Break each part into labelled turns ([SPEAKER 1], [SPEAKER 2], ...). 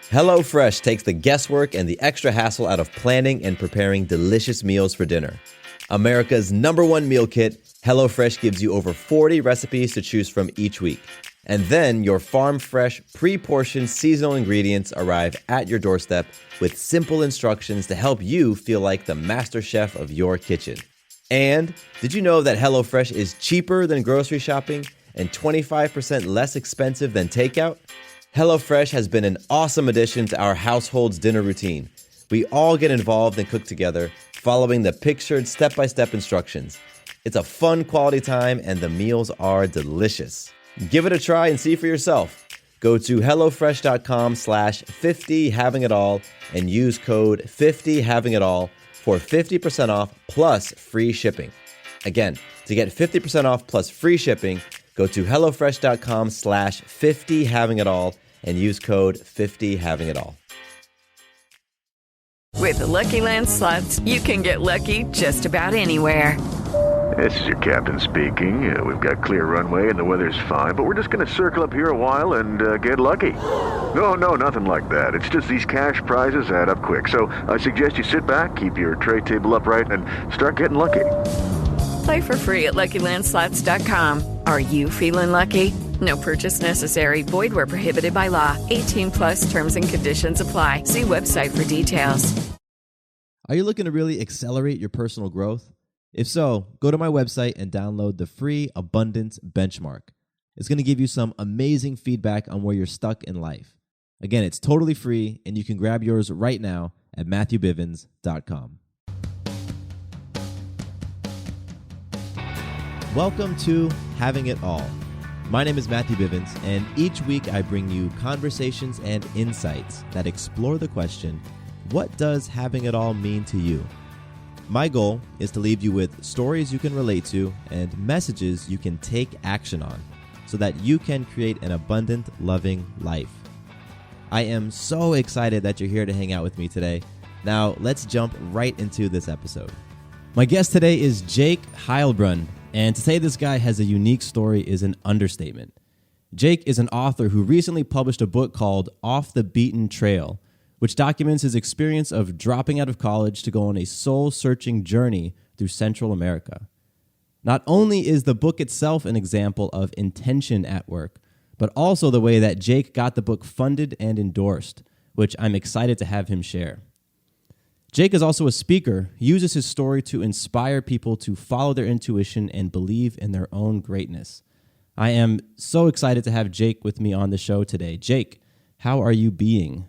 [SPEAKER 1] HelloFresh takes the guesswork and the extra hassle out of planning and preparing delicious meals for dinner. America's #1 meal kit, HelloFresh gives you over 40 recipes to choose from each week. And then your farm-fresh, pre-portioned seasonal ingredients arrive at your doorstep with simple instructions to help you feel like the master chef of your kitchen. And did you know that HelloFresh is cheaper than grocery shopping and 25% less expensive than takeout? HelloFresh has been an awesome addition to our household's dinner routine. We all get involved and cook together, following the pictured step-by-step instructions. It's a fun quality time and the meals are delicious. Give it a try and see for yourself. Go to HelloFresh.com/50havingitall and use code 50havingitall for 50% off plus free shipping. Again, to get 50% off plus free shipping, go to HelloFresh.com/50havingitall and use code 50havingitall.
[SPEAKER 2] With the Lucky Land Slots, you can get lucky just about anywhere.
[SPEAKER 3] This is your captain speaking. We've got clear runway and the weather's fine, but we're just going to circle up here a while and get lucky. No, nothing like that. It's just these cash prizes add up quick. So I suggest you sit back, keep your tray table upright, and start getting lucky.
[SPEAKER 2] Play for free at LuckyLandSlots.com. Are you feeling lucky? No purchase necessary. Void where prohibited by law. 18+ terms and conditions apply. See website for details.
[SPEAKER 1] Are you looking to really accelerate your personal growth? If so, go to my website and download the free Abundance Benchmark. It's going to give you some amazing feedback on where you're stuck in life. Again, it's totally free, and you can grab yours right now at MatthewBivens.com. Welcome to Having It All. My name is Matthew Bivens, and each week I bring you conversations and insights that explore the question, what does having it all mean to you? My goal is to leave you with stories you can relate to and messages you can take action on so that you can create an abundant, loving life. I am so excited that you're here to hang out with me today. Now, let's jump right into this episode. My guest today is Jake Heilbrunn, and to say this guy has a unique story is an understatement. Jake is an author who recently published a book called Off the Beaten Trail, which documents his experience of dropping out of college to go on a soul-searching journey through Central America. Not only is the book itself an example of intention at work, but also the way that Jake got the book funded and endorsed, which I'm excited to have him share. Jake is also a speaker. He uses his story to inspire people to follow their intuition and believe in their own greatness. I am so excited to have Jake with me on the show today. Jake, how are you being?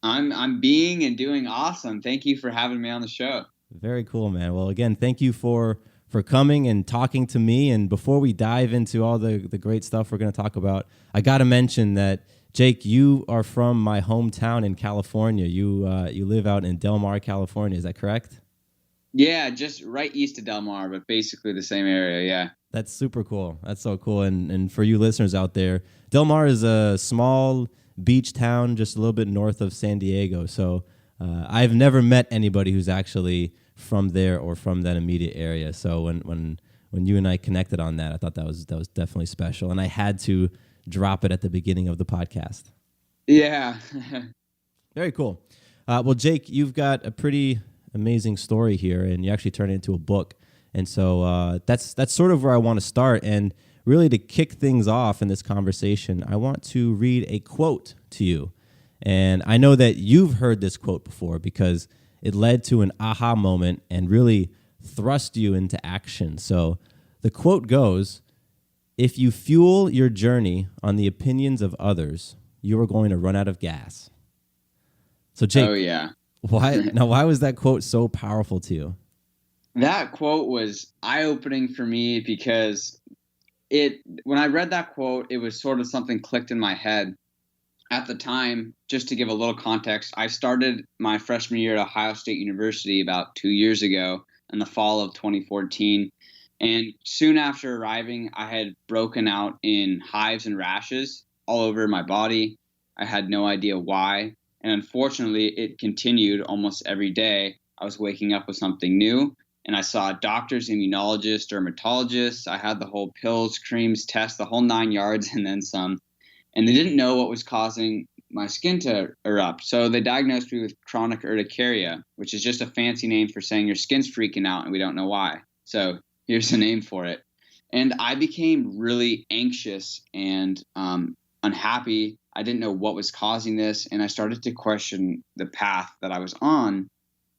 [SPEAKER 4] I'm being and doing awesome. Thank you for having me on the show.
[SPEAKER 1] Very cool, man. Well, again, thank you for coming and talking to me. And before we dive into all the great stuff we're going to talk about, I got to mention that, Jake, you are from my hometown in California. You live out in Del Mar, California. Is that correct?
[SPEAKER 4] Yeah, just right east of Del Mar, but basically the same area, yeah.
[SPEAKER 1] That's super cool. That's so cool. And for you listeners out there, Del Mar is a small beach town just a little bit north of San Diego. So I've never met anybody who's actually from there or from that immediate area. So when you and I connected on that, I thought that was definitely special. And I had to drop it at the beginning of the podcast.
[SPEAKER 4] Yeah.
[SPEAKER 1] Very cool. Well, Jake, you've got a pretty amazing story here, and you actually turned it into a book. And so that's sort of where I want to start. And really, to kick things off in this conversation, I want to read a quote to you. And I know that you've heard this quote before because it led to an aha moment and really thrust you into action. So the quote goes, "If you fuel your journey on the opinions of others, you are going to run out of gas." So Jake,
[SPEAKER 4] oh yeah.
[SPEAKER 1] why was that quote so powerful to you?
[SPEAKER 4] That quote was eye-opening for me because when I read that quote, it was sort of something clicked in my head. At the time, just to give a little context, I started my freshman year at Ohio State University about 2 years ago in the fall of 2014. And soon after arriving, I had broken out in hives and rashes all over my body. I had no idea why. And unfortunately, it continued almost every day. I was waking up with something new. And I saw doctors, immunologists, dermatologists. I had the whole pills, creams, tests, the whole 9 yards, and then some. And they didn't know what was causing my skin to erupt. So they diagnosed me with chronic urticaria, which is just a fancy name for saying your skin's freaking out and we don't know why. So here's a name for it. And I became really anxious and unhappy. I didn't know what was causing this, and I started to question the path that I was on.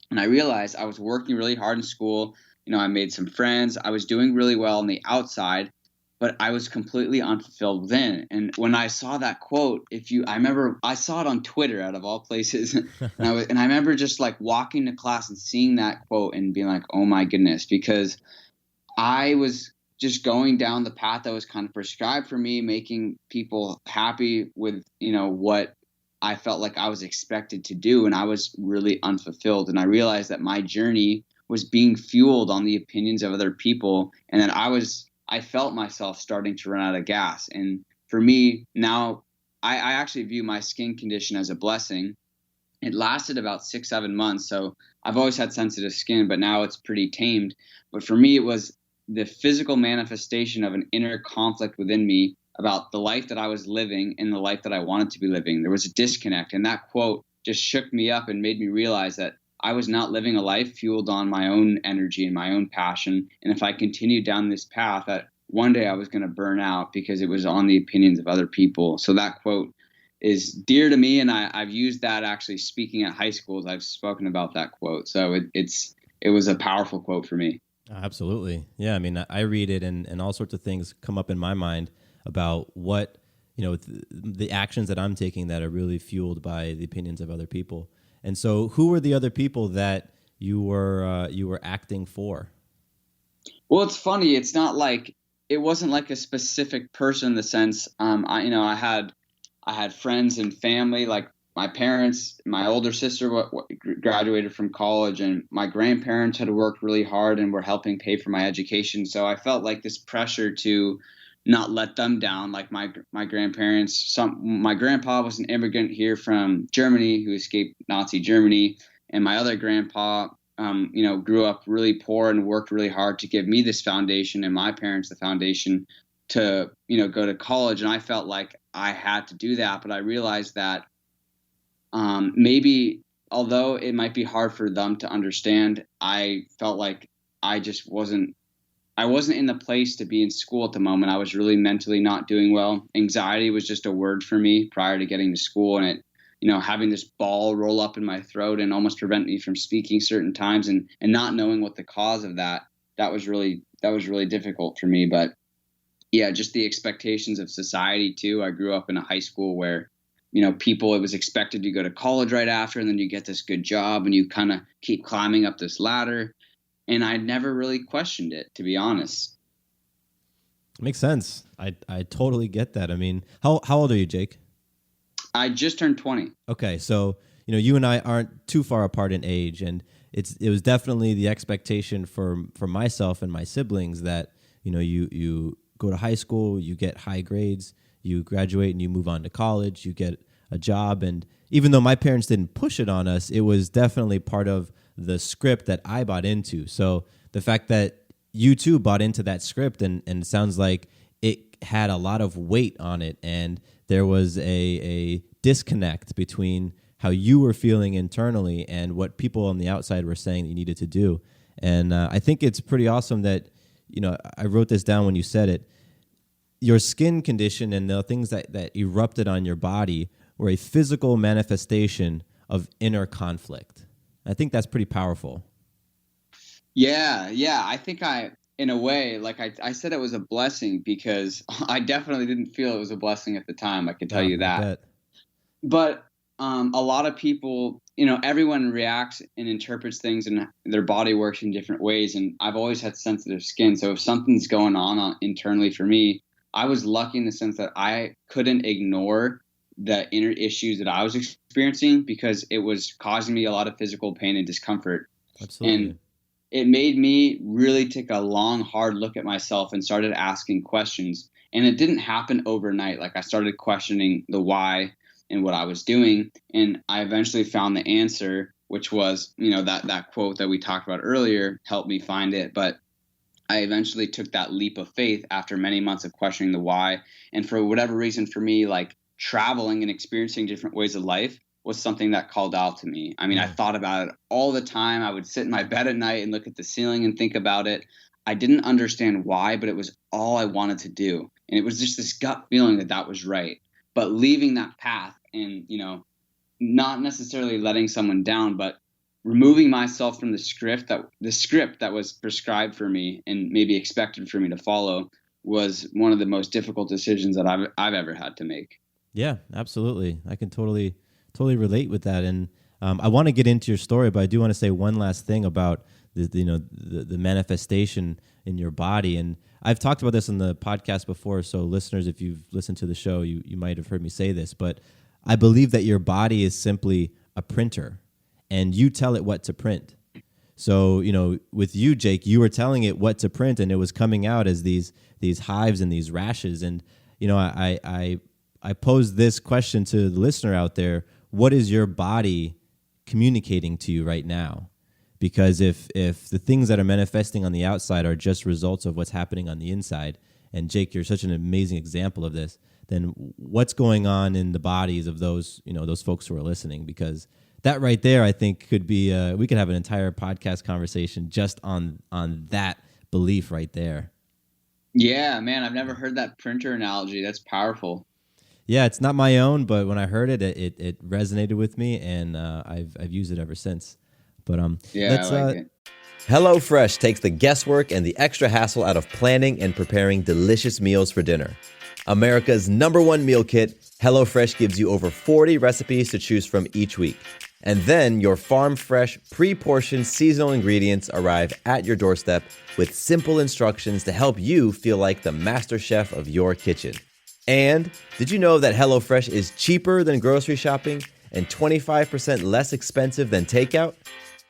[SPEAKER 4] And I realized I was working really hard in school. I made some friends. I was doing really well on the outside, but I was completely unfulfilled within. And when I saw that quote, I remember I saw it on Twitter out of all places. and I remember just like walking to class and seeing that quote and being like, oh my goodness, because I was just going down the path that was kind of prescribed for me, making people happy with, what I felt like I was expected to do. And I was really unfulfilled. And I realized that my journey was being fueled on the opinions of other people. And that I felt myself starting to run out of gas. And for me now, I actually view my skin condition as a blessing. It lasted about 6-7 months. So I've always had sensitive skin, but now it's pretty tamed. But for me, it was the physical manifestation of an inner conflict within me about the life that I was living and the life that I wanted to be living. There was a disconnect, and that quote just shook me up and made me realize that I was not living a life fueled on my own energy and my own passion. And if I continued down this path, that one day I was going to burn out because it was on the opinions of other people. So that quote is dear to me, and I've used that actually speaking at high schools. I've spoken about that quote. So it was a powerful quote for me.
[SPEAKER 1] Absolutely. Yeah. I mean, I read it and all sorts of things come up in my mind about what, the actions that I'm taking that are really fueled by the opinions of other people. And so who were the other people that you were acting for?
[SPEAKER 4] Well, it's funny. It's not like, it wasn't like a specific person in the sense, I had friends and family, like my parents. My older sister graduated from college, and my grandparents had worked really hard and were helping pay for my education. So I felt like this pressure to not let them down. Like my grandparents, my grandpa was an immigrant here from Germany who escaped Nazi Germany. And my other grandpa, grew up really poor and worked really hard to give me this foundation, and my parents the foundation to, go to college. And I felt like I had to do that. But I realized that maybe although it might be hard for them to understand, I felt like I wasn't in the place to be in school at the moment. I was really mentally not doing well. Anxiety was just a word for me prior to getting to school, and it, having this ball roll up in my throat and almost prevent me from speaking certain times, and not knowing what the cause of that was really difficult for me. But yeah, just the expectations of society too. I grew up in a high school where, it was expected to go to college right after, and then you get this good job and you kind of keep climbing up this ladder. And I never really questioned it, to be honest.
[SPEAKER 1] Makes sense. I totally get that. I mean, how old are you, Jake?
[SPEAKER 4] I just turned 20.
[SPEAKER 1] Okay, so you and I aren't too far apart in age, and it was definitely the expectation for myself and my siblings that you go to high school, you get high grades, you graduate, and you move on to college, you get a job. And even though my parents didn't push it on us, it was definitely part of the script that I bought into. So the fact that you too bought into that script, and it sounds like it had a lot of weight on it, and there was a disconnect between how you were feeling internally and what people on the outside were saying that you needed to do. And I think it's pretty awesome that, I wrote this down when you said it, your skin condition and the things that erupted on your body were a physical manifestation of inner conflict. I think that's pretty powerful.
[SPEAKER 4] Yeah. I think in a way, like I said, it was a blessing because I definitely didn't feel it was a blessing at the time. I can tell you that. But a lot of people, everyone reacts and interprets things, and their body works in different ways. And I've always had sensitive skin. So if something's going on internally for me, I was lucky in the sense that I couldn't ignore the inner issues that I was experiencing because it was causing me a lot of physical pain and discomfort.
[SPEAKER 1] Absolutely.
[SPEAKER 4] And it made me really take a long, hard look at myself and started asking questions. And it didn't happen overnight. Like I started questioning the why and what I was doing. And I eventually found the answer, which was, that quote that we talked about earlier helped me find it. But I eventually took that leap of faith after many months of questioning the why. And for whatever reason, for me, like traveling and experiencing different ways of life was something that called out to me. I mean, I thought about it all the time. I would sit in my bed at night and look at the ceiling and think about it. I didn't understand why, but it was all I wanted to do. And it was just this gut feeling that that was right. But leaving that path and, not necessarily letting someone down, but removing myself from the script that was prescribed for me and maybe expected for me to follow was one of the most difficult decisions that I've ever had to make.
[SPEAKER 1] Yeah, absolutely. I can totally relate with that. And I want to get into your story, but I do want to say one last thing about the manifestation in your body. And I've talked about this on the podcast before, so listeners, if you've listened to the show, you might have heard me say this, but I believe that your body is simply a printer, and you tell it what to print. So, with you, Jake, you were telling it what to print, and it was coming out as these hives and these rashes. And, I posed this question to the listener out there: what is your body communicating to you right now? Because if the things that are manifesting on the outside are just results of what's happening on the inside, and Jake, you're such an amazing example of this, then what's going on in the bodies of those folks who are listening? Because that right there, I think, could be we could have an entire podcast conversation just on that belief right there.
[SPEAKER 4] Yeah, man, I've never heard that printer analogy. That's powerful.
[SPEAKER 1] Yeah, it's not my own, but when I heard it, it resonated with me, and I've used it ever since. But
[SPEAKER 4] yeah, I like it.
[SPEAKER 1] HelloFresh takes the guesswork and the extra hassle out of planning and preparing delicious meals for dinner. America's #1 meal kit, HelloFresh gives you over 40 recipes to choose from each week. And then your farm-fresh, pre-portioned seasonal ingredients arrive at your doorstep with simple instructions to help you feel like the master chef of your kitchen. And did you know that HelloFresh is cheaper than grocery shopping and 25% less expensive than takeout?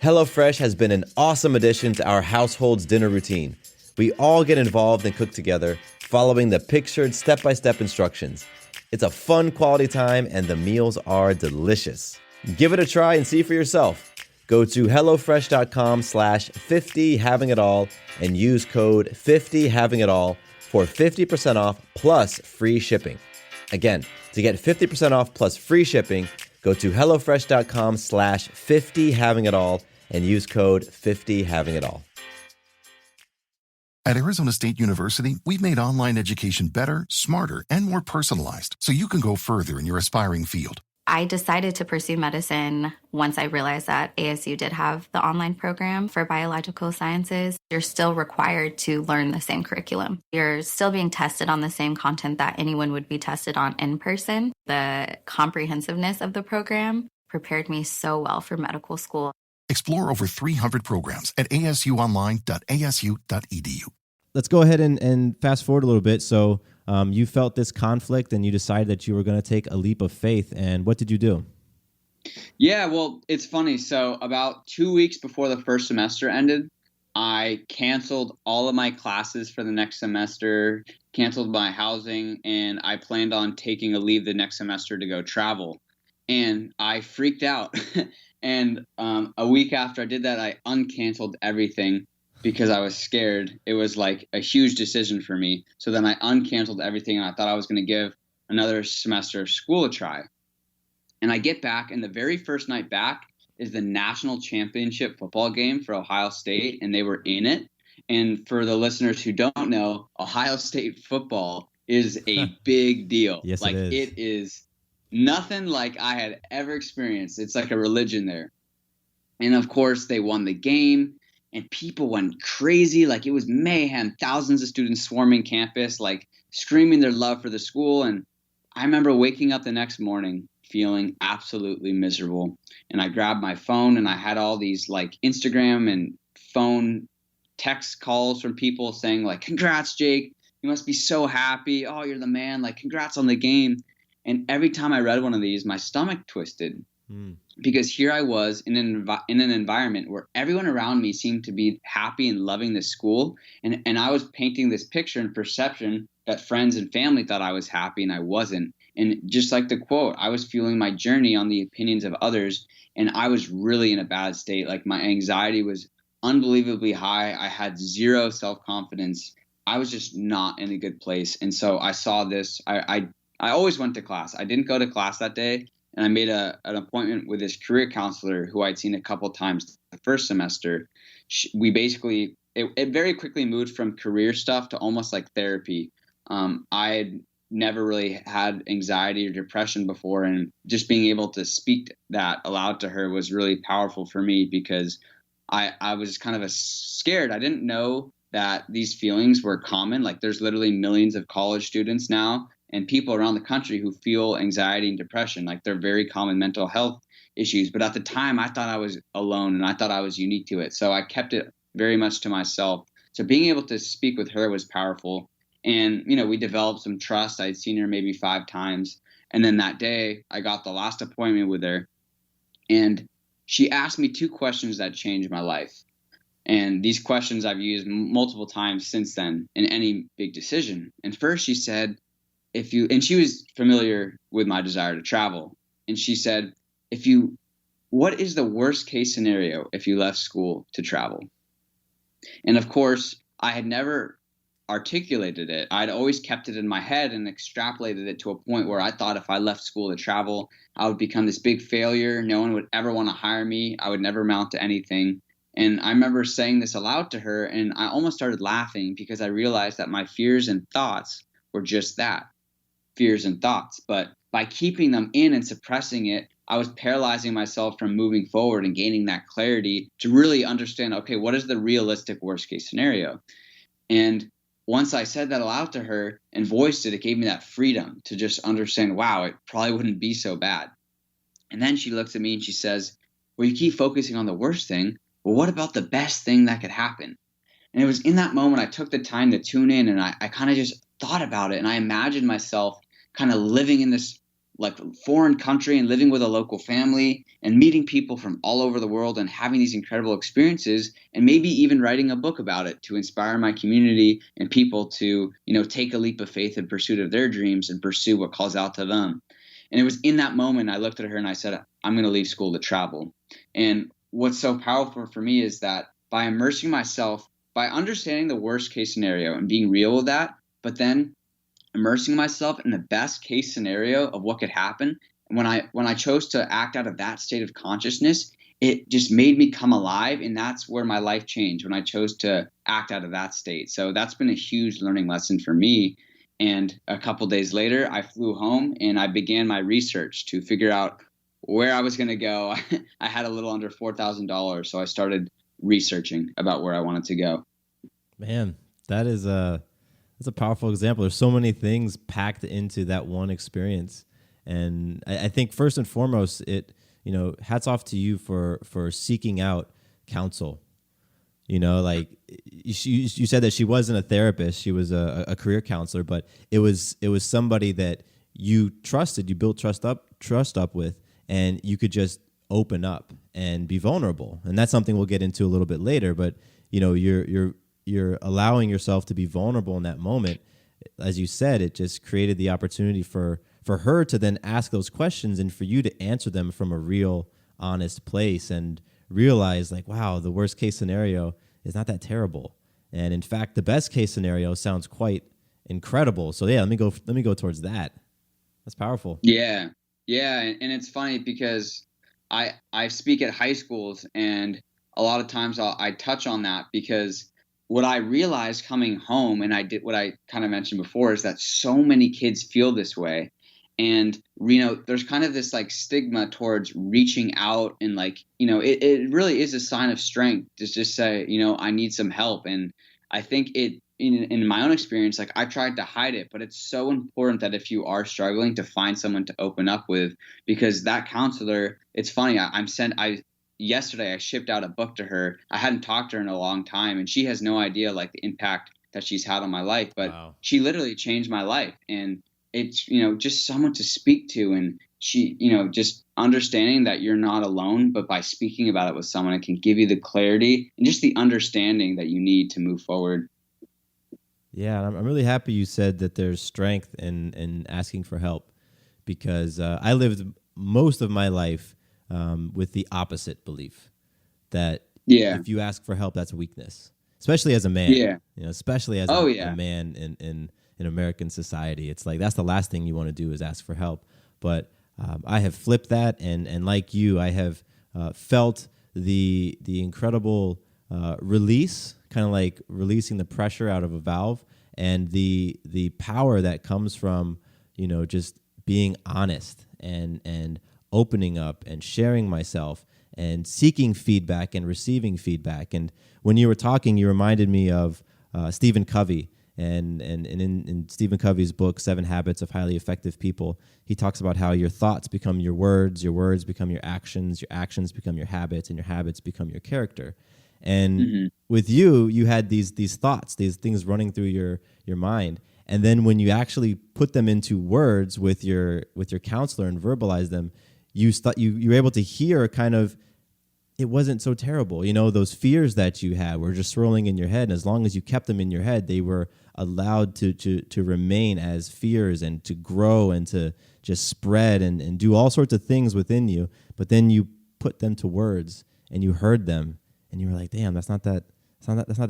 [SPEAKER 1] HelloFresh has been an awesome addition to our household's dinner routine. We all get involved and cook together, following the pictured step-by-step instructions. It's a fun quality time, and the meals are delicious. Give it a try and see for yourself. Go to HelloFresh.com/50havingitall and use code 50havingitall for 50% off plus free shipping. Again, to get 50% off plus free shipping, go to HelloFresh.com/50havingitall and use code 50havingitall.
[SPEAKER 5] At Arizona State University, we've made online education better, smarter, and more personalized so you can go further in your aspiring field.
[SPEAKER 6] I decided to pursue medicine once I realized that ASU did have the online program for biological sciences. You're still required to learn the same curriculum. You're still being tested on the same content that anyone would be tested on in person. The comprehensiveness of the program prepared me so well for medical school.
[SPEAKER 5] Explore over 300 programs at asuonline.asu.edu.
[SPEAKER 1] Let's go ahead and fast forward a little bit. So you felt this conflict and you decided that you were going to take a leap of faith. And what did you do?
[SPEAKER 4] Yeah, well, it's funny. So about 2 weeks before the first semester ended, I canceled all of my classes for the next semester, canceled my housing, and I planned on taking a leave the next semester to go travel. And I freaked out. And a week after I did that, I uncanceled everything because I was scared. It was like a huge decision for me. So then I uncanceled everything, and I thought I was going to give another semester of school a try. And I get back, and the very first night back is the national championship football game for Ohio State, and they were in it. And for the listeners who don't know, Ohio State football is a big deal.
[SPEAKER 1] Yes,
[SPEAKER 4] like it is nothing like I had ever experienced. It's like a religion there. And of course, they won the game, and people went crazy. Like it was mayhem. Thousands of students swarming campus, like screaming their love for the school. And I remember waking up the next morning feeling absolutely miserable. And I grabbed my phone, and I had all these like Instagram and phone text calls from people saying like, "Congrats, Jake. You must be so happy. Oh, you're the man. Like, congrats on the game." And every time I read one of these, my stomach twisted because here I was in an environment where everyone around me seemed to be happy and loving this school. And I was painting this picture and perception that friends and family thought I was happy, and I wasn't. And just like the quote, I was fueling my journey on the opinions of others, and I was really in a bad state. Like my anxiety was unbelievably high. I had zero self-confidence. I was just not in a good place. And so I saw this. I I always went to class. I didn't go to class that day, and I made an appointment with this career counselor who I'd seen a couple times the first semester. We basically, it very quickly moved from career stuff to almost like therapy. I had never really had anxiety or depression before, and just being able to speak that aloud to her was really powerful for me, because I was kind of scared. I didn't know that these feelings were common. Like, there's literally millions of college students now and people around the country who feel anxiety and depression. Like, they're very common mental health issues. But at the time, I thought I was alone, and I thought I was unique to it. So I kept it very much to myself. So being able to speak with her was powerful. And, we developed some trust. I'd seen her maybe 5 times. And then that day, I got the last appointment with her. And she asked me 2 questions that changed my life. And these questions I've used multiple times since then in any big decision. And first she said, and she was familiar with my desire to travel. And she said, what is the worst case scenario if you left school to travel? And of course, I had never articulated it. I'd always kept it in my head and extrapolated it to a point where I thought if I left school to travel, I would become this big failure. No one would ever want to hire me. I would never amount to anything. And I remember saying this aloud to her, and I almost started laughing because I realized that my fears and thoughts were just that, fears and thoughts. But by keeping them in and suppressing it, I was paralyzing myself from moving forward and gaining that clarity to really understand, okay, what is the realistic worst case scenario? And once I said that aloud to her and voiced it, it gave me that freedom to just understand, wow, it probably wouldn't be so bad. And then she looks at me and she says, well, you keep focusing on the worst thing. Well, what about the best thing that could happen? And it was in that moment I took the time to tune in, and I kind of just thought about it. And I imagined myself kind of living in this like foreign country and living with a local family and meeting people from all over the world and having these incredible experiences, and maybe even writing a book about it to inspire my community and people to, take a leap of faith in pursuit of their dreams and pursue what calls out to them. And it was in that moment I looked at her and I said, I'm going to leave school to travel. And what's so powerful for me is that by immersing myself, by understanding the worst case scenario and being real with that, but then immersing myself in the best case scenario of what could happen. And when I chose to act out of that state of consciousness, it just made me come alive. And that's where my life changed, when I chose to act out of that state. So that's been a huge learning lesson for me. And a couple days later, I flew home and I began my research to figure out where I was going to go. I had a little under $4,000. So I started researching about where I wanted to go.
[SPEAKER 1] Man, that's a powerful example. There's so many things packed into that one experience. And I think first and foremost, hats off to you for seeking out counsel. Like you said that she wasn't a therapist, she was a career counselor, but it was somebody that you trusted, you built trust up with, and you could just open up and be vulnerable. And that's something we'll get into a little bit later, but you're allowing yourself to be vulnerable in that moment. As you said, it just created the opportunity for her to then ask those questions and for you to answer them from a real, honest place and realize, like, wow, the worst case scenario is not that terrible. And in fact, the best case scenario sounds quite incredible. So yeah, let me go towards that. That's powerful.
[SPEAKER 4] Yeah. And it's funny because I speak at high schools, and a lot of times I touch on that, because what I realized coming home, and I did what I kind of mentioned before, is that so many kids feel this way. And, there's kind of this like stigma towards reaching out, and it really is a sign of strength to just say, I need some help. And I think in my own experience, like, I tried to hide it, but it's so important that if you are struggling, to find someone to open up with, because that counselor, it's funny. Yesterday I shipped out a book to her. I hadn't talked to her in a long time, and she has no idea like the impact that she's had on my life, but wow. She literally changed my life. And it's, just someone to speak to, and she, just understanding that you're not alone, but by speaking about it with someone, it can give you the clarity and just the understanding that you need to move forward.
[SPEAKER 1] Yeah, I'm really happy you said that there's strength in asking for help, because I lived most of my life with the opposite belief that if you ask for help, that's a weakness, especially as a man. Yeah. Especially as a man in in American society. It's like that's the last thing you want to do is ask for help. But I have flipped that, and like you, I have felt the incredible release, kind of like releasing the pressure out of a valve, and the power that comes from just being honest and opening up and sharing myself and seeking feedback and receiving feedback. And when you were talking, you reminded me of Stephen Covey. And in Stephen Covey's book, 7 Habits of Highly Effective People, he talks about how your thoughts become your words become your actions become your habits, and your habits become your character. And with you had these thoughts, these things running through your mind. And then when you actually put them into words with your counselor and verbalize them, you were able to hear kind of, it wasn't so terrible. Those fears that you had were just swirling in your head. And as long as you kept them in your head, they were allowed to remain as fears and to grow and to just spread and do all sorts of things within you. But then you put them to words and you heard them and you were like, damn, that's not that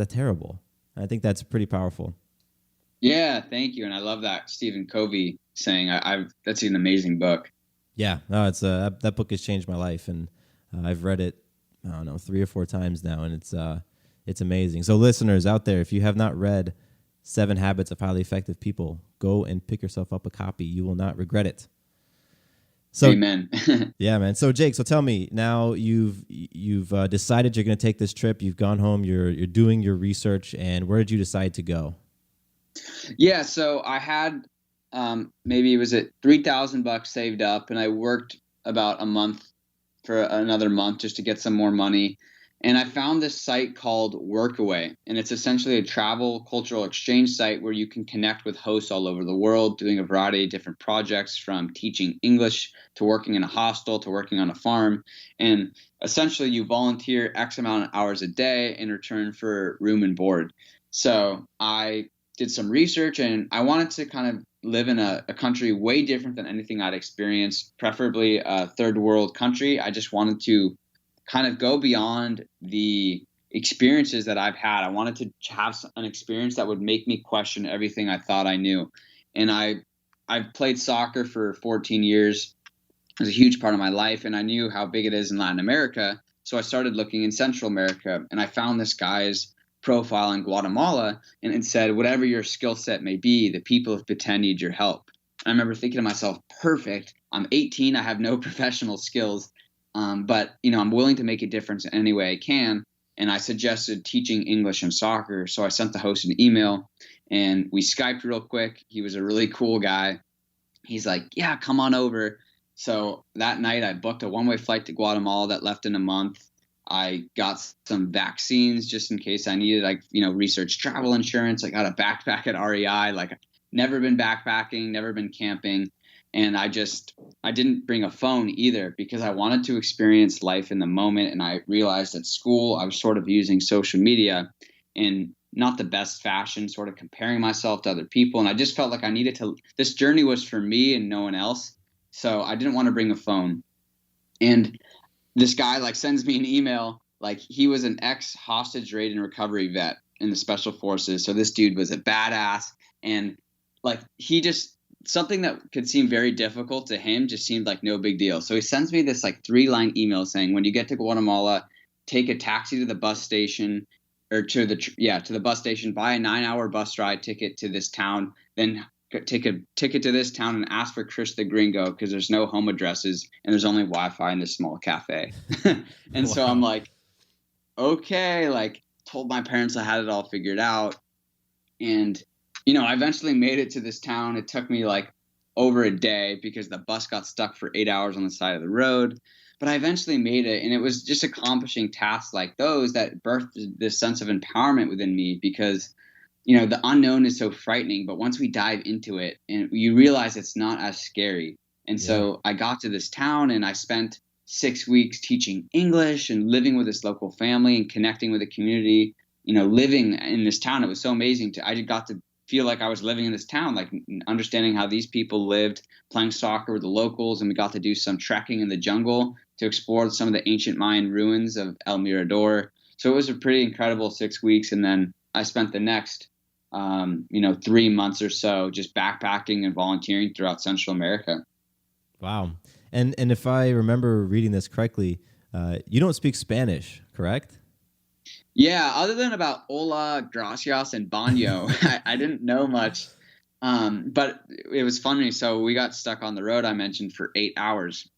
[SPEAKER 1] terrible. And I think that's pretty powerful.
[SPEAKER 4] Yeah, thank you. And I love that Stephen Covey saying. That's an amazing book.
[SPEAKER 1] Yeah, no, it's that book has changed my life, and I've read it, I don't know, 3 or 4 times now, and it's amazing. So listeners out there, if you have not read 7 Habits of Highly Effective People, go and pick yourself up a copy. You will not regret it. So,
[SPEAKER 4] amen.
[SPEAKER 1] Yeah, man. So Jake, so tell me, now you've decided you're going to take this trip. You've gone home. You're doing your research, and where did you decide to go?
[SPEAKER 4] Yeah, so I had maybe it was at $3,000 saved up, and I worked about a month for another month just to get some more money. And I found this site called Workaway, and it's essentially a travel cultural exchange site where you can connect with hosts all over the world doing a variety of different projects, from teaching English to working in a hostel to working on a farm. And essentially you volunteer X amount of hours a day in return for room and board. So I did some research, and I wanted to kind of live in a country way different than anything I'd experienced, preferably a third world country. I just wanted to kind of go beyond the experiences that I've had. I wanted to have an experience that would make me question everything I thought I knew. And I've played soccer for 14 years. It was a huge part of my life, and I knew how big it is in Latin America. So I started looking in Central America, and I found this guy's profile in Guatemala, and it said, whatever your skill set may be, the people of Petén need your help. I remember thinking to myself, perfect. I'm 18. I have no professional skills, but I'm willing to make a difference in any way I can. And I suggested teaching English and soccer. So I sent the host an email, and we Skyped real quick. He was a really cool guy. He's like, yeah, come on over. So that night I booked a one-way flight to Guatemala that left in a month. I got some vaccines just in case I needed, research travel insurance. I got a backpack at REI, never been backpacking, never been camping. And I didn't bring a phone either because I wanted to experience life in the moment. And I realized at school, I was sort of using social media in not the best fashion, sort of comparing myself to other people. And I just felt like this journey was for me and no one else. So I didn't want to bring a phone. And this guy sends me an email, he was an ex-hostage raid and recovery vet in the special forces. So this dude was a badass, and something that could seem very difficult to him just seemed like no big deal. So he sends me this 3-line email saying, when you get to Guatemala, take a taxi to the bus station, or to the bus station, buy a 9-hour bus ride ticket to this town, then take a ticket to this town and ask for Chris the Gringo, because there's no home addresses and there's only Wi-Fi in this small cafe. And
[SPEAKER 1] Wow.
[SPEAKER 4] So I'm like, okay, told my parents I had it all figured out. And, I eventually made it to this town. It took me over a day because the bus got stuck for 8 hours on the side of the road. But I eventually made it, and it was just accomplishing tasks like those that birthed this sense of empowerment within me, because the unknown is so frightening, but once we dive into it, and you realize it's not as scary. And so I got to this town, and I spent 6 weeks teaching English and living with this local family and connecting with the community, living in this town. It was so amazing. I got to feel like I was living in this town, understanding how these people lived, playing soccer with the locals. And we got to do some trekking in the jungle to explore some of the ancient Mayan ruins of El Mirador. So it was a pretty incredible 6 weeks. And then I spent the next 3 months or so, just backpacking and volunteering throughout Central America.
[SPEAKER 1] Wow. And if I remember reading this correctly, you don't speak Spanish, correct?
[SPEAKER 4] Yeah, other than about hola, gracias, and baño, I didn't know much. But it was funny. So we got stuck on the road, I mentioned, for 8 hours.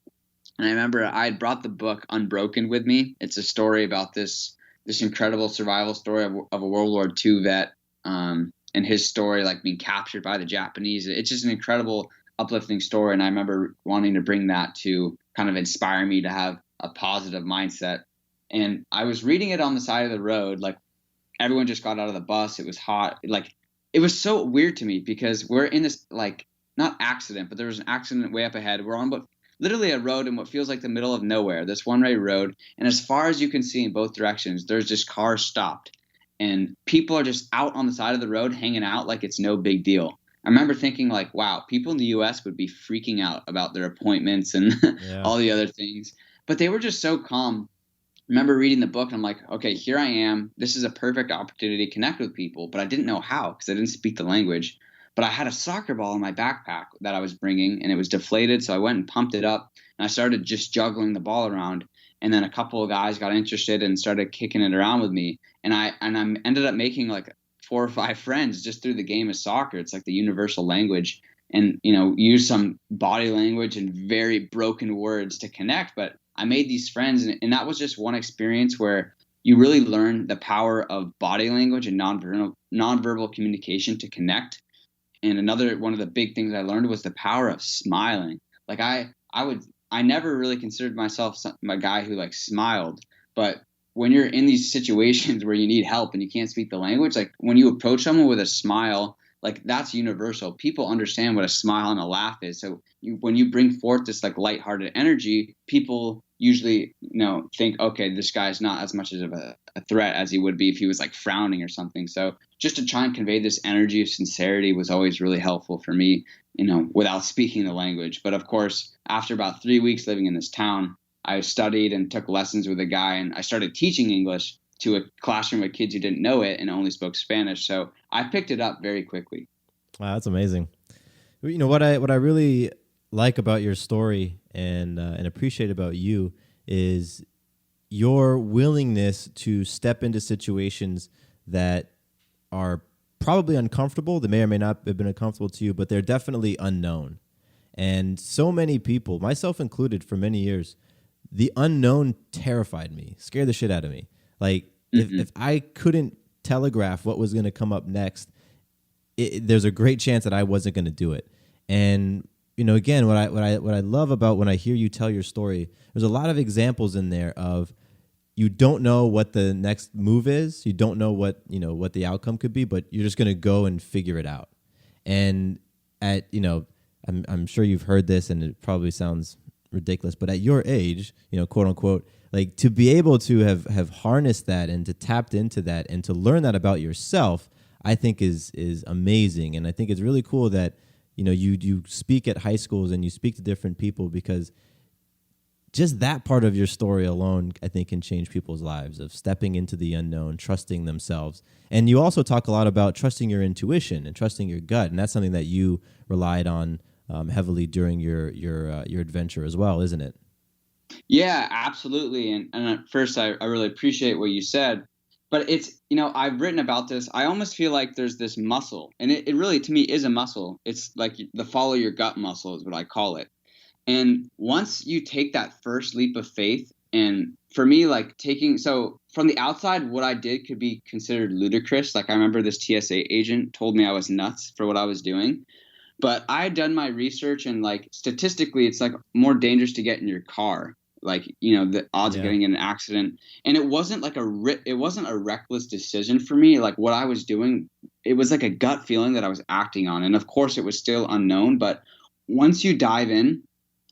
[SPEAKER 4] And I remember I had brought the book Unbroken with me. It's a story about this incredible survival story of a World War II vet, and his story, like, being captured by the Japanese. It's just an incredible, uplifting story. And I remember wanting to bring that to kind of inspire me to have a positive mindset. And I was reading it on the side of the road. Like, everyone just got out of the bus. It was hot. Like, it was so weird to me because we're in this, like, not accident, but there was an accident way up ahead. We're on literally a road in what feels like the middle of nowhere, this one-way road. And as far as you can see in both directions, there's just cars stopped. And people are just out on the side of the road hanging out like it's no big deal. I remember thinking, like, wow, people in the U.S. would be freaking out about their appointments and all the other things. But they were just so calm. I remember reading the book and I'm like, okay, here I am. This is a perfect opportunity to connect with people. But I didn't know how because I didn't speak the language. But I had a soccer ball in my backpack that I was bringing, and it was deflated. So I went and pumped it up, and I started just juggling the ball around. And then a couple of guys got interested and started kicking it around with me. And I ended up making like 4 or 5 friends just through the game of soccer. It's like the universal language, and, use some body language and very broken words to connect. But I made these friends, and that was just one experience where you really learn the power of body language and nonverbal communication to connect. And another one of the big things I learned was the power of smiling. Like, I never really considered myself a guy who, like, smiled, but when you're in these situations where you need help and you can't speak the language, like, when you approach someone with a smile, like, that's universal. People understand what a smile and a laugh is. So when you bring forth this, like, lighthearted energy, people usually, think, okay, this guy's not as much of a threat as he would be if he was, like, frowning or something. So just to try and convey this energy of sincerity was always really helpful for me, without speaking the language. But of course, after about 3 weeks living in this town, I studied and took lessons with a guy, and I started teaching English to a classroom of kids who didn't know it and only spoke Spanish. So I picked it up very quickly.
[SPEAKER 1] Wow, that's amazing. What I really like about your story and appreciate about you is your willingness to step into situations that are probably uncomfortable. They may or may not have been uncomfortable to you, but they're definitely unknown. And so many people, myself included, for many years, the unknown terrified me, scared the shit out of me. Like, if I couldn't telegraph what was going to come up next, there's a great chance that I wasn't going to do it. And again, what I love about when I hear you tell your story, there's a lot of examples in there of you don't know what the next move is, you don't know what the outcome could be, but you're just going to go and figure it out. And I'm sure you've heard this, and it probably sounds ridiculous, but at your age, quote unquote, like, to be able to have harnessed that and to tapped into that and to learn that about yourself, I think is amazing. And I think it's really cool that you speak at high schools and you speak to different people, because just that part of your story alone, I think, can change people's lives, of stepping into the unknown, trusting themselves. And you also talk a lot about trusting your intuition and trusting your gut, and that's something that you relied on heavily during your adventure as well, isn't it?
[SPEAKER 4] Yeah, absolutely. And at first, I really appreciate what you said. But it's, I've written about this. I almost feel like there's this muscle, and it really, to me, is a muscle. It's like the follow your gut muscle is what I call it. And once you take that first leap of faith, and for me, like, so from the outside, what I did could be considered ludicrous. Like, I remember this TSA agent told me I was nuts for what I was doing. But I had done my research, and, like, statistically, it's, like, more dangerous to get in your car. Like, the odds of getting in an accident. And it wasn't like it wasn't a reckless decision for me. Like, what I was doing, it was like a gut feeling that I was acting on. And of course it was still unknown, but once you dive in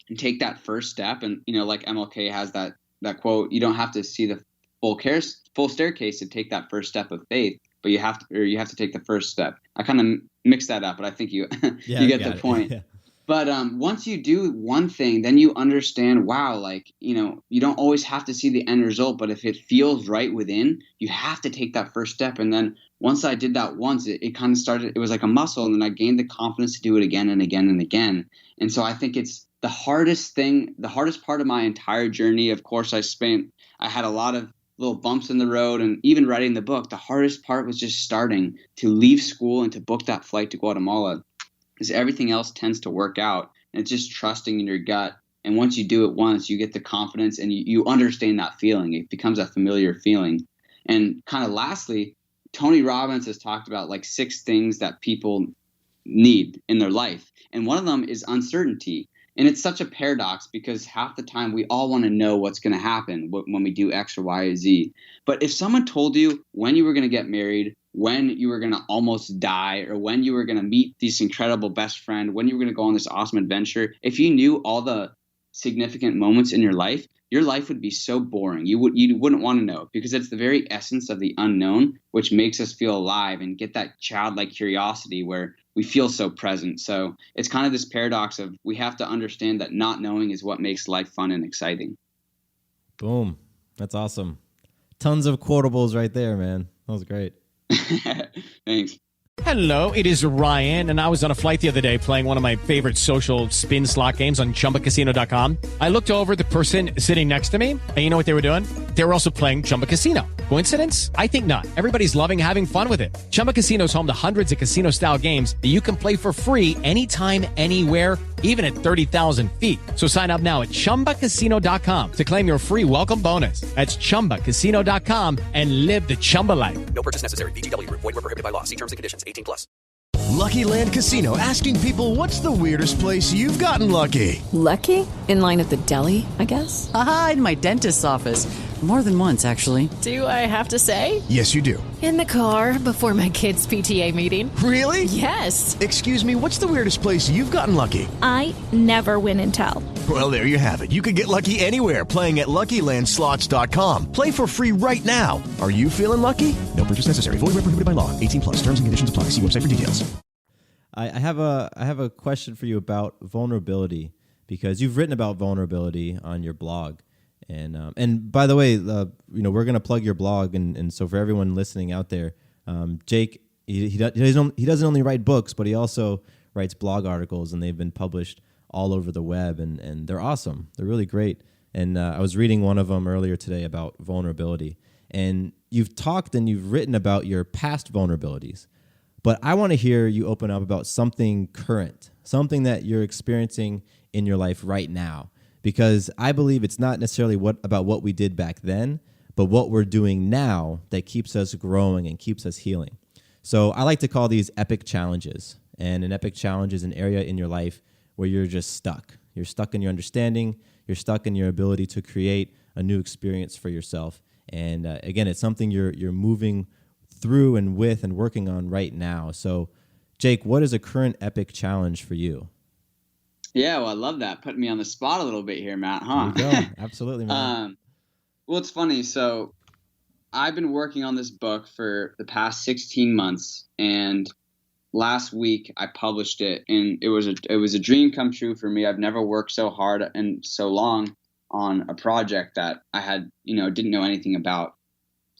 [SPEAKER 4] and take that first step, and, like MLK has that quote, you don't have to see the full staircase to take that first step of faith, but you have to take the first step. I kind of mixed that up, but I think you you get the point. Yeah. But once you do one thing, then you understand, wow, like, you don't always have to see the end result, but if it feels right within, you have to take that first step. And then once I did that once, it kind of started, it was like a muscle, and then I gained the confidence to do it again and again and again. And so I think it's the hardest part of my entire journey. Of course, I had a lot of little bumps in the road, and even writing the book, the hardest part was just starting to leave school and to book that flight to Guatemala, because everything else tends to work out, and it's just trusting in your gut. And once you do it once, you get the confidence, and you understand that feeling. It becomes a familiar feeling. And kind of lastly, Tony Robbins has talked about like 6 things that people need in their life. And one of them is uncertainty. And it's such a paradox, because half the time we all want to know what's going to happen when we do X or Y or Z. But if someone told you when you were going to get married, when you were going to almost die, or when you were going to meet this incredible best friend, when you were going to go on this awesome adventure, if you knew all the significant moments in your life would be so boring. You wouldn't want to know, because it's the very essence of the unknown, which makes us feel alive and get that childlike curiosity where we feel so present. So it's kind of this paradox of, we have to understand that not knowing is what makes life fun and exciting.
[SPEAKER 1] Boom. That's awesome. Tons of quotables right there, man. That was great.
[SPEAKER 4] Thanks.
[SPEAKER 7] Hello, it is Ryan, and I was on a flight the other day playing one of my favorite social spin slot games on ChumbaCasino.com. I looked over at the person sitting next to me, and you know what they were doing? They were also playing Chumba Casino. Coincidence? I think not. Everybody's loving having fun with it. Chumba Casino is home to hundreds of casino-style games that you can play for free anytime, anywhere, even at 30,000 feet. So sign up now at ChumbaCasino.com to claim your free welcome bonus. That's ChumbaCasino.com and live the Chumba life.
[SPEAKER 8] No purchase necessary. VGW. Void where prohibited by law. See terms and conditions. 18+.
[SPEAKER 9] Lucky Land Casino, asking people, what's the weirdest place you've gotten lucky?
[SPEAKER 2] Lucky? In line at the deli, I guess?
[SPEAKER 10] Aha, in my dentist's office. More than once, actually.
[SPEAKER 11] Do I have to say?
[SPEAKER 9] Yes, you do.
[SPEAKER 11] In the car before my kids' PTA meeting.
[SPEAKER 9] Really?
[SPEAKER 11] Yes.
[SPEAKER 9] Excuse me, what's the weirdest place you've gotten lucky?
[SPEAKER 12] I never win and tell.
[SPEAKER 9] Well, there you have it. You can get lucky anywhere, playing at LuckyLandSlots.com. Play for free right now. Are you feeling lucky? No purchase necessary. Void where prohibited by law. 18+. Terms and conditions apply. See website for details.
[SPEAKER 1] I have a question for you about vulnerability, because you've written about vulnerability on your blog. And by the way, we're going to plug your blog, and so for everyone listening out there, Jake, he doesn't only write books, but he also writes blog articles, and they've been published all over the web, and they're awesome. They're really great. And I was reading one of them earlier today about vulnerability, and you've talked and you've written about your past vulnerabilities, but I want to hear you open up about something current, something that you're experiencing in your life right now. Because I believe it's not necessarily about what we did back then, but what we're doing now that keeps us growing and keeps us healing. So I like to call these epic challenges. And an epic challenge is an area in your life where you're just stuck. You're stuck in your understanding. You're stuck in your ability to create a new experience for yourself. And again, it's something you're moving through and with and working on right now. So, Jake, what is a current epic challenge for you?
[SPEAKER 4] Yeah, well, I love that. Putting me on the spot a little bit here, Matt, huh?
[SPEAKER 1] There you go. Absolutely, man.
[SPEAKER 4] Well, it's funny. So I've been working on this book for the past 16 months, and last week I published it, and it was a dream come true for me. I've never worked so hard and so long on a project that I had, didn't know anything about.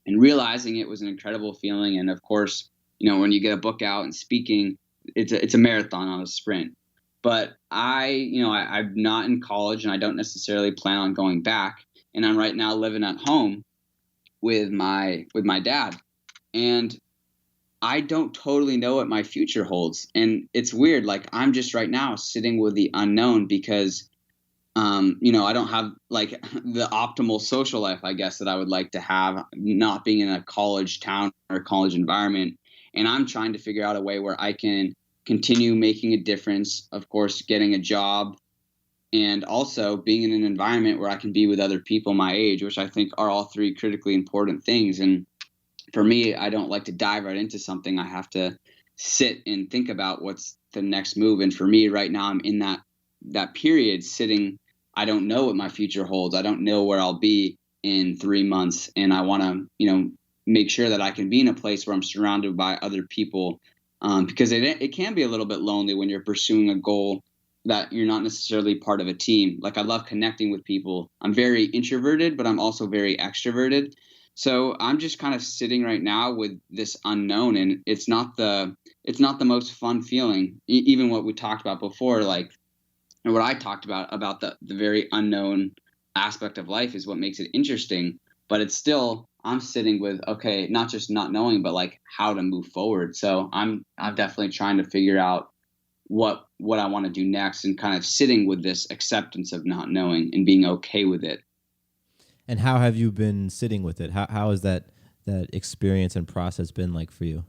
[SPEAKER 4] And realizing it was an incredible feeling. And of course, when you get a book out and speaking, it's a marathon, not a sprint. But I'm not in college, and I don't necessarily plan on going back. And I'm right now living at home with my dad. And I don't totally know what my future holds. And it's weird. Like, I'm just right now sitting with the unknown, because I don't have like the optimal social life, I guess, that I would like to have, not being in a college town or a college environment. And I'm trying to figure out a way where I can continue making a difference, of course, getting a job, and also being in an environment where I can be with other people my age, which I think are all 3 critically important things. And for me, I don't like to dive right into something. I have to sit and think about what's the next move. And for me right now, I'm in that period sitting. I don't know what my future holds. I don't know where I'll be in 3 months. And I want to, make sure that I can be in a place where I'm surrounded by other people, because it can be a little bit lonely when you're pursuing a goal that you're not necessarily part of a team. Like, I love connecting with people. I'm very introverted, but I'm also very extroverted. So I'm just kind of sitting right now with this unknown, and it's not the most fun feeling. Even what we talked about before, like, and what I talked about the very unknown aspect of life is what makes it interesting. But it's still, I'm sitting with, okay, not just not knowing, but like how to move forward. So I'm definitely trying to figure out what I want to do next, and kind of sitting with this acceptance of not knowing and being okay with it.
[SPEAKER 1] And how have you been sitting with it? How has that experience and process been like for you?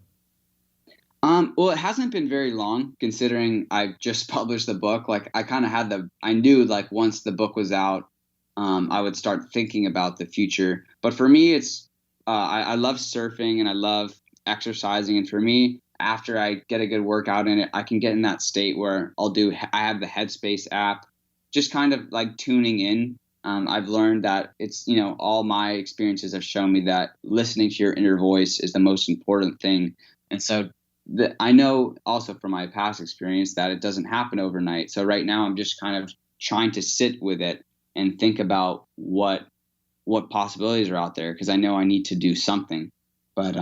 [SPEAKER 4] Well, it hasn't been very long, considering I just published the book. Like, I kind of I knew, like, once the book was out, I would start thinking about the future. But for me, it's, I love surfing and I love exercising. And for me, after I get a good workout in it, I can get in that state where I have the Headspace app, just kind of like tuning in. I've learned that it's, all my experiences have shown me that listening to your inner voice is the most important thing. And so I know also from my past experience that it doesn't happen overnight. So right now I'm just kind of trying to sit with it and think about what possibilities are out there, because I know I need to do something. But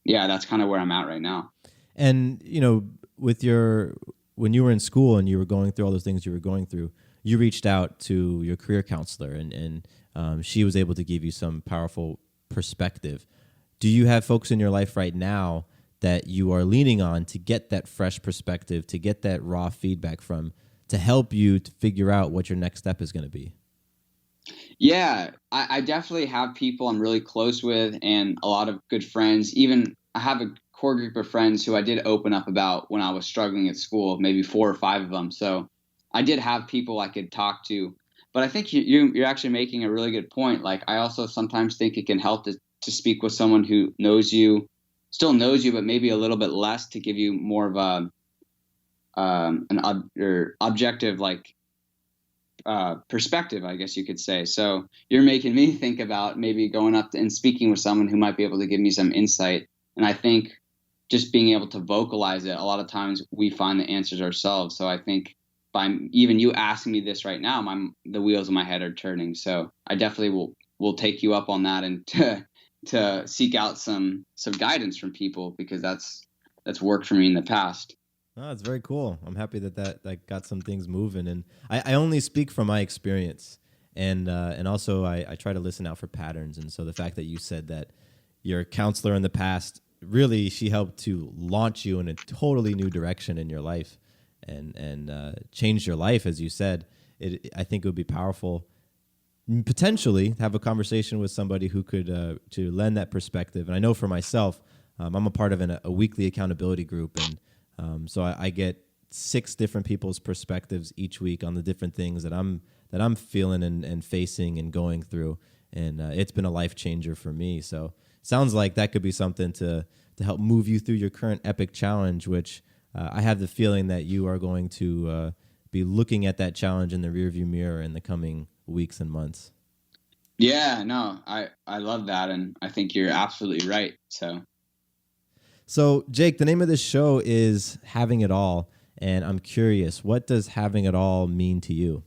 [SPEAKER 4] yeah, that's kind of where I'm at right now.
[SPEAKER 1] And, when you were in school and you were going through all those things you were going through, you reached out to your career counselor, and she was able to give you some powerful perspective. Do you have folks in your life right now that you are leaning on to get that fresh perspective, to get that raw feedback from, to help you to figure out what your next step is going to be?
[SPEAKER 4] Yeah, I definitely have people I'm really close with, and a lot of good friends. Even I have a core group of friends who I did open up about when I was struggling at school, maybe 4 or 5 of them. So I did have people I could talk to. But I think you're actually making a really good point. Like, I also sometimes think it can help to speak with someone who still knows you, but maybe a little bit less, to give you more of an objective, like, perspective, I guess you could say. So you're making me think about maybe going up and speaking with someone who might be able to give me some insight. And I think just being able to vocalize it, a lot of times we find the answers ourselves. So I think by even you asking me this right now, the wheels in my head are turning. So I definitely will take you up on that, and to seek out some guidance from people, because that's worked for me in the past.
[SPEAKER 1] Oh, it's very cool. I'm happy that got some things moving, and I only speak from my experience, and also I try to listen out for patterns. And so the fact that you said that your counselor in the past, really, she helped to launch you in a totally new direction in your life, and change your life, as you said. I think it would be powerful, potentially, have a conversation with somebody who could to lend that perspective. And I know for myself, I'm a part of a weekly accountability group, and so I get 6 different people's perspectives each week on the different things that I'm feeling and facing and going through, and it's been a life changer for me. So sounds like that could be something to help move you through your current epic challenge, which I have the feeling that you are going to be looking at that challenge in the rearview mirror in the coming weeks and months.
[SPEAKER 4] Yeah, no, I love that, and I think you're absolutely right.
[SPEAKER 1] So, Jake, the name of this show is Having It All, and I'm curious, what does having it all mean to you?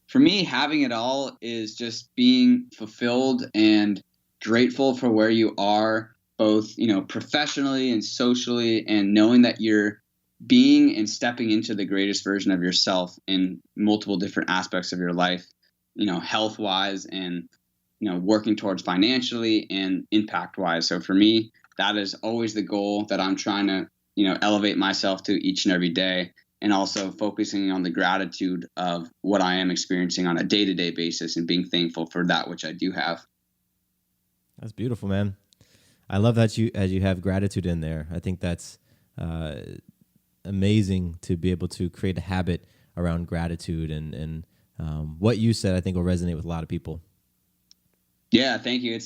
[SPEAKER 4] For me, having it all is just being fulfilled and grateful for where you are, both, professionally and socially, and knowing that you're being and stepping into the greatest version of yourself in multiple different aspects of your life, health wise, and, working towards financially and impact wise. So for me, that is always the goal that I'm trying to, elevate myself to each and every day, and also focusing on the gratitude of what I am experiencing on a day-to-day basis, and being thankful for that which I do have.
[SPEAKER 1] That's beautiful, man. I love that you have gratitude in there. I think that's amazing to be able to create a habit around gratitude, and what you said, I think, will resonate with a lot of people.
[SPEAKER 4] Yeah, thank you.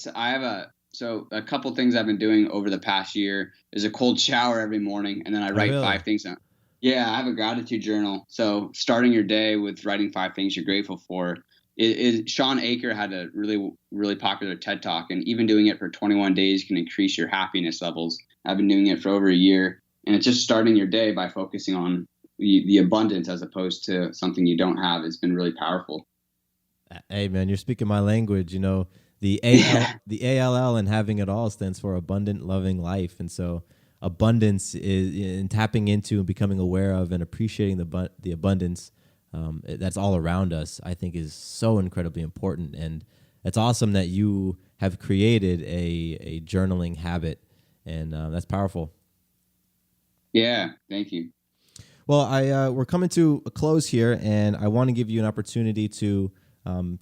[SPEAKER 4] So a couple things I've been doing over the past year is a cold shower every morning, and then I write 5 things down. Yeah, I have a gratitude journal. So starting your day with writing 5 things you're grateful for. Sean Aker had a really, really popular TED Talk, and even doing it for 21 days can increase your happiness levels. I've been doing it for over a year, and it's just starting your day by focusing on the abundance as opposed to something you don't have has been really powerful.
[SPEAKER 1] Hey man, you're speaking my language. You know, the ALL and having it all stands for abundant, loving life. And so abundance is in tapping into and becoming aware of and appreciating the abundance that's all around us, I think is so incredibly important. And it's awesome that you have created a journaling habit, and that's powerful.
[SPEAKER 4] Yeah, thank you.
[SPEAKER 1] Well, we're coming to a close here, and I want to give you an opportunity to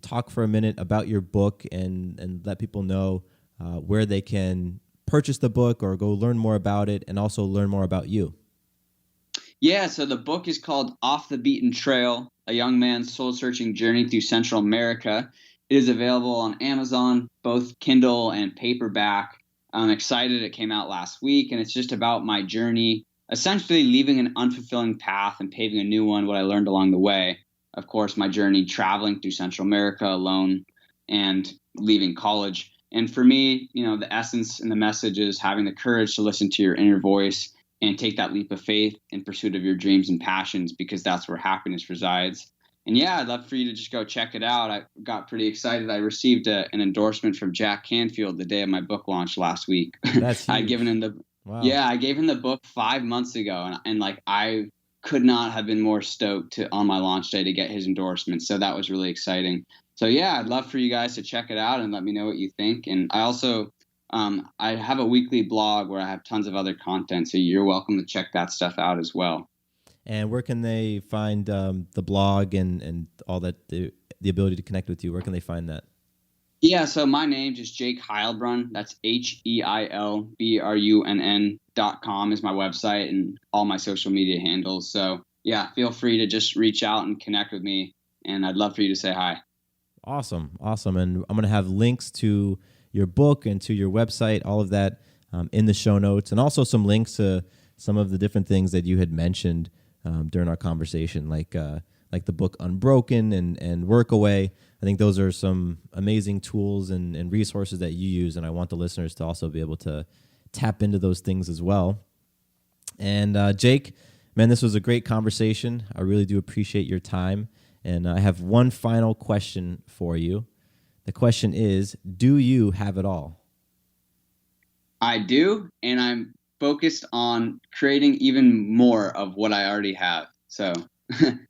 [SPEAKER 1] talk for a minute about your book and let people know where they can purchase the book or go learn more about it, and also learn more about you.
[SPEAKER 4] Yeah, so the book is called Off the Beaten Trail, A Young Man's Soul-Searching Journey Through Central America. It is available on Amazon, both Kindle and paperback. I'm excited it came out last week, and it's just about my journey, essentially leaving an unfulfilling path and paving a new one, what I learned along the way. Of course, my journey traveling through Central America alone and leaving college. And for me, the essence and the message is having the courage to listen to your inner voice and take that leap of faith in pursuit of your dreams and passions, because that's where happiness resides. And yeah, I'd love for you to just go check it out. I got pretty excited. I received an endorsement from Jack Canfield the day of my book launch last week.
[SPEAKER 1] That's huge.
[SPEAKER 4] I'd given him I gave him the book 5 months ago, and like I could not have been more stoked on my launch day to get his endorsement. So that was really exciting. So yeah, I'd love for you guys to check it out and let me know what you think. And I also I have a weekly blog where I have tons of other content, so you're welcome to check that stuff out as well.
[SPEAKER 1] And where can they find the blog and all that, the ability to connect with you? Where can they find that?
[SPEAKER 4] Yeah, so my name is Jake Heilbrunn. That's HeilBrunn.com is my website and all my social media handles. So yeah, feel free to just reach out and connect with me, and I'd love for you to say hi.
[SPEAKER 1] Awesome. And I'm going to have links to your book and to your website, all of that in the show notes, and also some links to some of the different things that you had mentioned during our conversation, like the book Unbroken and Workaway. I think those are some amazing tools and resources that you use, and I want the listeners to also be able to tap into those things as well. And Jake, man, this was a great conversation. I really do appreciate your time, and I have one final question for you. The question is, do you have it all?
[SPEAKER 4] I do, and I'm focused on creating even more of what I already have. So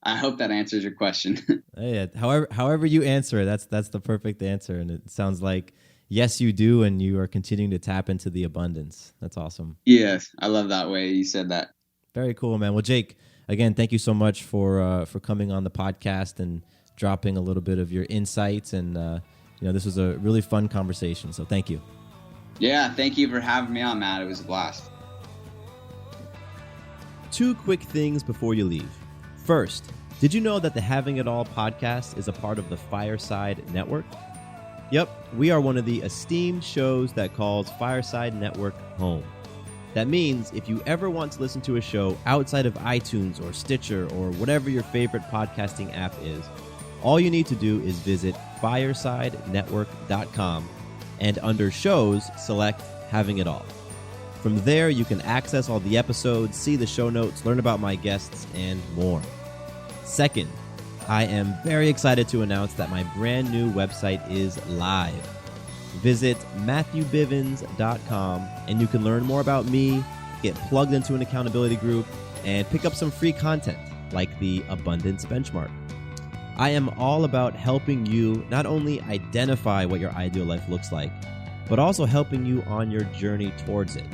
[SPEAKER 4] I hope that answers your question.
[SPEAKER 1] Yeah, however you answer it, that's the perfect answer. And it sounds like, yes, you do, and you are continuing to tap into the abundance. That's awesome.
[SPEAKER 4] Yes, I love that way you said that.
[SPEAKER 1] Very cool, man. Well, Jake, again, thank you so much for coming on the podcast and dropping a little bit of your insights. And this was a really fun conversation, so thank you.
[SPEAKER 4] Yeah, thank you for having me on, Matt. It was a blast.
[SPEAKER 1] 2 quick things before you leave. First, did you know that the Having It All podcast is a part of the Fireside Network? Yep, we are one of the esteemed shows that calls Fireside Network home. That means if you ever want to listen to a show outside of iTunes or Stitcher or whatever your favorite podcasting app is, all you need to do is visit firesidenetwork.com and under shows, select Having It All. From there, you can access all the episodes, see the show notes, learn about my guests, and more. Second, I am very excited to announce that my brand new website is live. Visit MatthewBivens.com and you can learn more about me, get plugged into an accountability group, and pick up some free content like the Abundance Benchmark. I am all about helping you not only identify what your ideal life looks like, but also helping you on your journey towards it.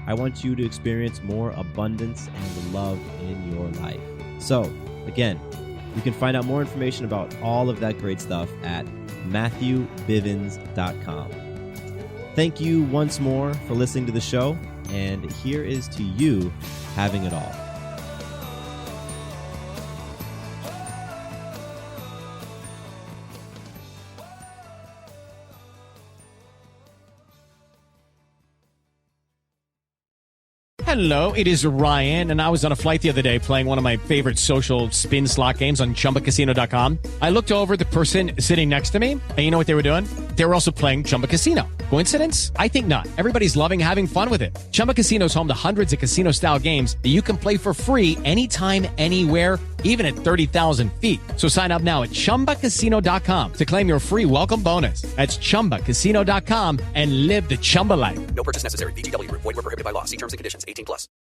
[SPEAKER 1] I want you to experience more abundance and love in your life. So, again, you can find out more information about all of that great stuff at MatthewBivens.com. Thank you once more for listening to the show, and here is to you having it all.
[SPEAKER 7] Hello, it is Ryan, and I was on a flight the other day playing one of my favorite social spin slot games on ChumbaCasino.com. I looked over at the person sitting next to me, and you know what they were doing? They were also playing Chumba Casino. Coincidence? I think not. Everybody's loving having fun with it. Chumba Casino is home to hundreds of casino-style games that you can play for free anytime, anywhere, even at 30,000 feet. So sign up now at ChumbaCasino.com to claim your free welcome bonus. That's ChumbaCasino.com and live the Chumba life.
[SPEAKER 8] No purchase necessary. VGW. Void where prohibited by law. See terms and conditions. 18+.